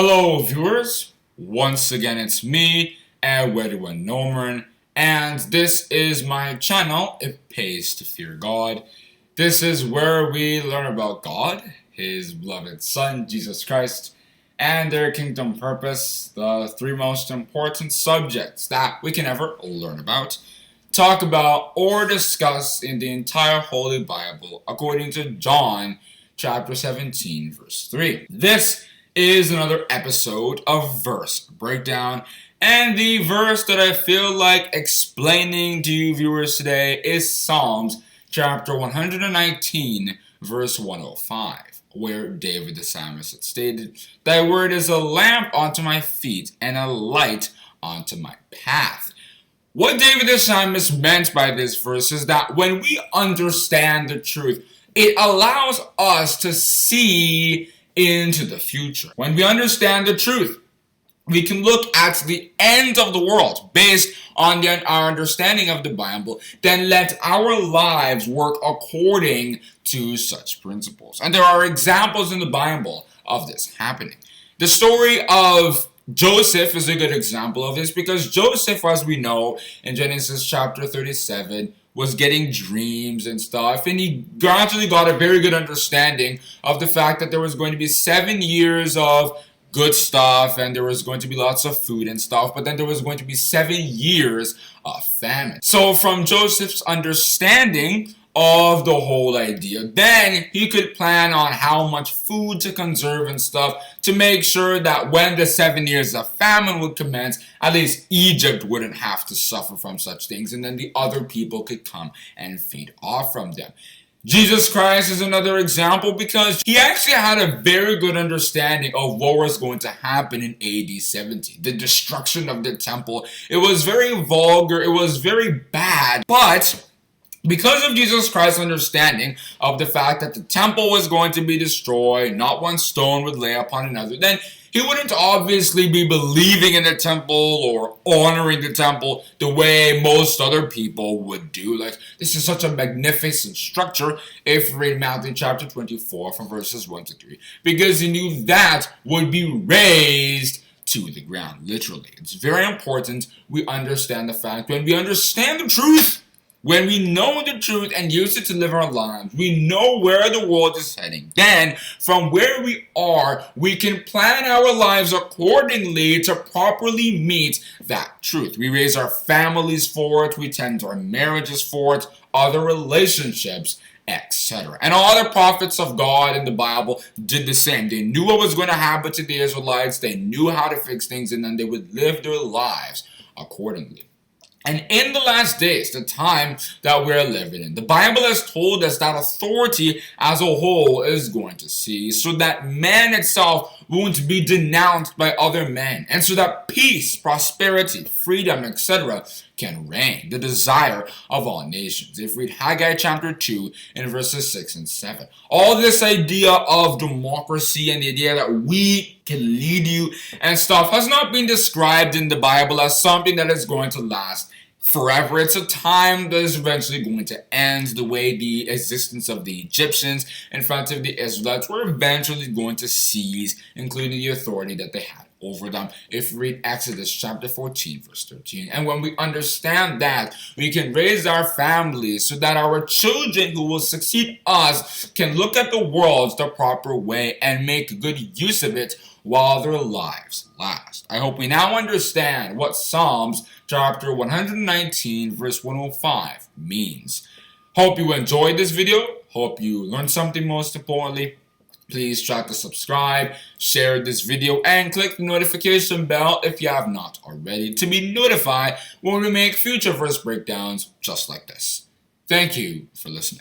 Hello viewers, once again it's me, Ewaenruwa Nomaren, and this is my channel, It Pays to Fear God. This is where we learn about God, His beloved Son, Jesus Christ, and their kingdom purpose, the three most important subjects that we can ever learn about, talk about, or discuss in the entire Holy Bible according to John chapter 17 verse 3. This is another episode of Verse Breakdown, and the verse that I feel like explaining to you viewers today is Psalms chapter 119 verse 105, where David the psalmist had stated, "Thy word is a lamp unto my feet and a light unto my path." What David the psalmist meant by this verse is that when we understand the truth, it allows us to see into the future. When we understand the truth, we can look at the end of the world based on our understanding of the Bible, then let our lives work according to such principles. And there are examples in the Bible of this happening. The story of Joseph is a good example of this, because Joseph, as we know, in Genesis chapter 37, was getting dreams and stuff, and he gradually got a very good understanding of the fact that there was going to be 7 years of good stuff, and there was going to be lots of food and stuff, but then there was going to be 7 years of famine. So from Joseph's understanding of the whole idea, then he could plan on how much food to conserve and stuff to make sure that when the 7 years of famine would commence, at least Egypt wouldn't have to suffer from such things, and then the other people could come and feed off from them. Jesus Christ is another example, because he actually had a very good understanding of what was going to happen in AD 70. The destruction of the temple. It was very vulgar, it was very bad, but because of Jesus Christ's understanding of the fact that the temple was going to be destroyed, not one stone would lay upon another, then he wouldn't obviously be believing in the temple or honoring the temple the way most other people would do. Like, this is such a magnificent structure, if you read Matthew chapter 24 from verses 1 to 3, because he knew that would be raised to the ground, literally. It's very important we understand the fact. When we understand the truth, when we know the truth and use it to live our lives, we know where the world is heading. Then, from where we are, we can plan our lives accordingly to properly meet that truth. We raise our families for it, we tend our marriages for it, other relationships, etc. And all the prophets of God in the Bible did the same. They knew what was going to happen to the Israelites, they knew how to fix things, and then they would live their lives accordingly. And in the last days, the time that we're living in, the Bible has told us that authority as a whole is going to cease, so that man itself won't be denounced by other men, and so that peace, prosperity, freedom, etc. can reign, the desire of all nations. If we read Haggai chapter 2 in verses 6 and 7, all this idea of democracy and the idea that we can lead you and stuff has not been described in the Bible as something that is going to last forever. It's a time that is eventually going to end, the way the existence of the Egyptians in front of the Israelites were eventually going to cease, including the authority that they had over them, if we read Exodus chapter 14 verse 13. And when we understand that, we can raise our families so that our children who will succeed us can look at the world the proper way and make good use of it while their lives last. I hope we now understand what Psalms chapter 119 verse 105 means. Hope you enjoyed this video. Hope you learned something. Most importantly, please try to subscribe, share this video, and click the notification bell if you have not already to be notified when we make future verse breakdowns just like this. Thank you for listening.